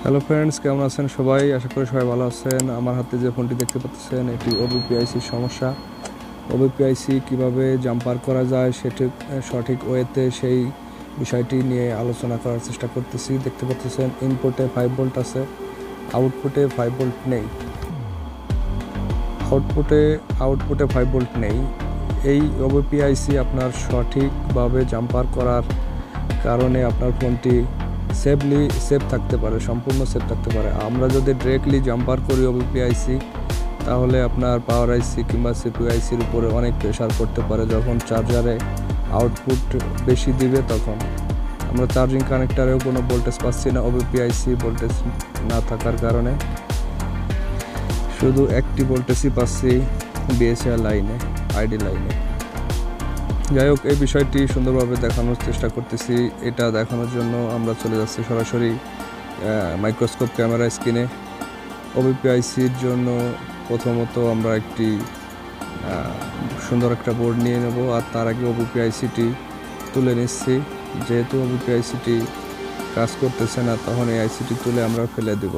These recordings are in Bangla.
হ্যালো ফ্রেন্ডস, কেমন আছেন সবাই? আশা করি সবাই ভালো আছেন। আমার হাতে যে ফোনটি দেখতে পাচ্ছেন এটি ওভিপি আইসির সমস্যা। ওভিপি আইসি কীভাবে জাম্পার করা যায় সেটি সঠিক ওয়েতে সেই বিষয়টি নিয়ে আলোচনা করার চেষ্টা করতেছি। দেখতে পাচ্ছেন ইনপুটে 5 ভোল্ট আছে, আউটপুটে 5 ভোল্ট নেই। আউটপুটে 5 ভোল্ট নেই। এই ওভিপি আইসি আপনার সঠিকভাবে জাম্পার করার কারণে আপনার ফোনটি সেফ থাকতে পারে, সম্পূর্ণ সেফ থাকতে পারে। আমরা যদি ডিরেক্টলি জাম্পার করি ওভিপি আইসি, তাহলে আপনার পাওয়ার আইসি কিংবা সিপিইউ আইসির উপরে অনেক প্রেশার পড়তে পারে। যখন চার্জারে আউটপুট বেশি দিবে তখন আমরা চার্জিং কানেক্টারেও কোনো ভোল্টেজ পাচ্ছি না, ওভিপি আইসি ভোল্টেজ না থাকার কারণে শুধু একটি ভোল্টেজই পাচ্ছি বিএসআর লাইনে, আইডি লাইনে। যাই হোক, এই বিষয়টি সুন্দরভাবে দেখানোর চেষ্টা করতেছি। এটা দেখানোর জন্য আমরা চলে যাচ্ছি সরাসরি মাইক্রোস্কোপ ক্যামেরা স্ক্রিনে। ওভিপি আইসির জন্য প্রথমত আমরা একটি সুন্দর একটা বোর্ড নিয়ে নেব, আর তার আগে ওভিপি আইসিটি তুলে নিচ্ছি। যেহেতু ওভিপি আইসিটি কাজ করতেছে না, তখন এই আইসিটি তুলে আমরা ফেলে দেব।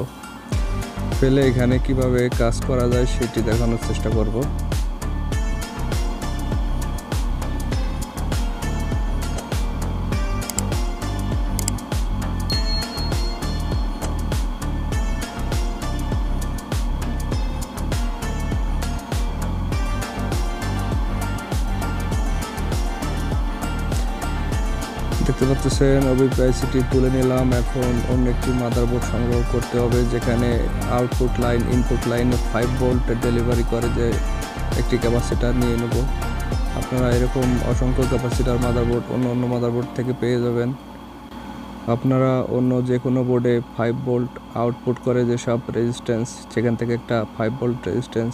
ফেলে এখানে কিভাবে কাজ করা যায় সেটি দেখানোর চেষ্টা করব। দেখতে পাচ্ছেন ওভিপি আইসিটি তুলে নিলাম। এখন অন্য একটি মাদারবোর্ড সংগ্রহ করতে হবে, যেখানে আউটপুট লাইন ইনপুট লাইনে 5 ভোল্ট ডেলিভারি করে যে একটি ক্যাপাসিটার নিয়ে নেব। আপনারা এরকম অসংখ্য ক্যাপাসিটার মাদারবোর্ড অন্য মাদারবোর্ড থেকে পেয়ে যাবেন। আপনারা অন্য যে কোনো বোর্ডে 5 ভোল্ট আউটপুট করে যেসব রেজিস্ট্যান্স, সেখান থেকে একটা 5 ভোল্ট রেজিস্ট্যান্স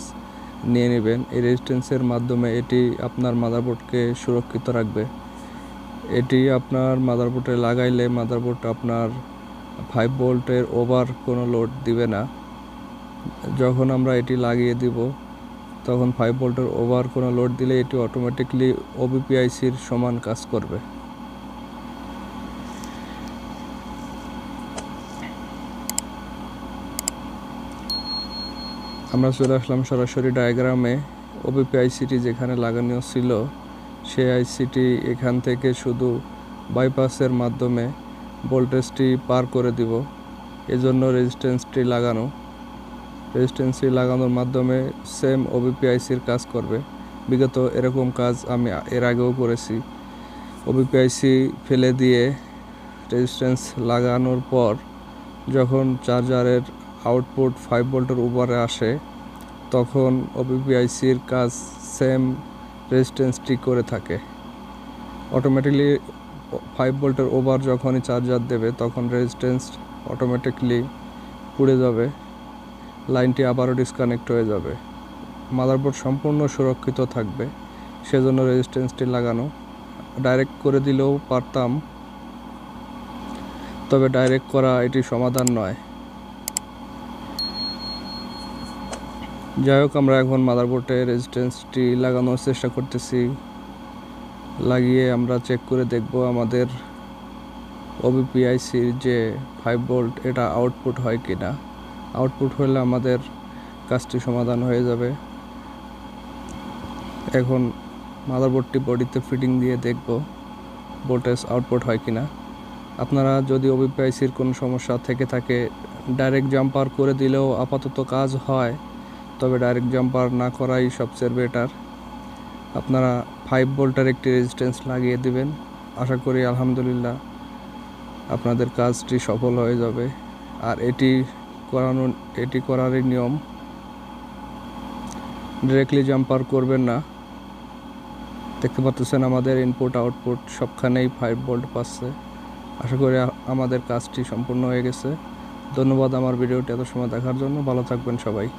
নিয়ে নেবেন। এই রেজিস্ট্যান্সের মাধ্যমে এটি আপনার মাদারবোর্ডকে সুরক্ষিত রাখবে। এটি আপনার মাদারবোর্ডে লাগাইলে মাদারবোর্ড আপনার 5 ভোল্টের ওভার কোনো লোড দিবে না। যখন আমরা এটি লাগিয়ে দিব তখন 5 ভোল্টের ওভার কোনো লোড দিলে এটি অটোমেটিকলি ওভিপি আইসির সমান কাজ করবে। আমরা চলে আসলাম সরাসরি ডায়াগ্রামে। ওভিপি আইসিটি যেখানে লাগানো ছিল সেই আইসিটি এখান থেকে শুধু বাইপাসের মাধ্যমে ভোল্টেজটি পার করে দিব। এজন্য রেজিস্ট্যান্সটি লাগানোর মাধ্যমে সেম ওভিপি আইসির কাজ করবে। বিগত এরকম কাজ আমি এর আগেও করেছি। ওভিপি আইসি ফেলে দিয়ে রেজিস্ট্যান্স লাগানোর পর যখন চার্জারের আউটপুট 5 ভোল্টের উপরে আসে, তখন ওভিপি আইসির কাজ সেম রেজিস্ট্যান্সটি করে থাকে। অটোমেটিকলি 5 ভোল্টের ওভার যখনই চার্জার দেবে তখন রেজিস্ট্যান্স অটোমেটিকলি পুড়ে যাবে, লাইনটি আবারও ডিসকানেক্ট হয়ে যাবে। মাদারবোর্ড সম্পূর্ণ সুরক্ষিত থাকবে, সেজন্য রেজিস্ট্যান্সটি লাগানো। ডাইরেক্ট করে দিলেও পারতাম, তবে ডাইরেক্ট করা এটি সমাধান নয়। যাই হোক, আমরা এখন মাদারবোর্ডে রেজিস্ট্যান্সটি লাগানোর চেষ্টা করতেছি। লাগিয়ে আমরা চেক করে দেখব আমাদের ওভিপি আইসির যে 5 ভোল্ট এটা আউটপুট হয় কি না। আউটপুট হলে আমাদের কাজটি সমাধান হয়ে যাবে। এখন মাদারবোর্ডটি বডিতে ফিটিং দিয়ে দেখব ভোল্টেজ আউটপুট হয় কি না। আপনারা যদি ওভিপি আইসির কোনো সমস্যা থেকে থাকে, ডাইরেক্ট জাম্পার করে দিলেও আপাতত কাজ হয়, তবে ডাইরেক্ট জাম্পার না করাই সবচেয়ে বেটার। আপনারা 5 ভোল্টের একটি রেজিস্ট্যান্স লাগিয়ে দিবেন। আশা করি আলহামদুলিল্লাহ আপনাদের কাজটি সফল হয়ে যাবে। আর এটি করারই নিয়ম, ডিরেক্টলি জাম্পার করবেন না। দেখতে পাচ্ছেন আমাদের ইনপুট আউটপুট সবখানেই 5 ভোল্ট পাচ্ছে। আশা করি আমাদের কাজটি সম্পূর্ণ হয়ে গেছে। ধন্যবাদ আমার ভিডিওটি এত সময় দেখার জন্য। ভালো থাকবেন সবাই।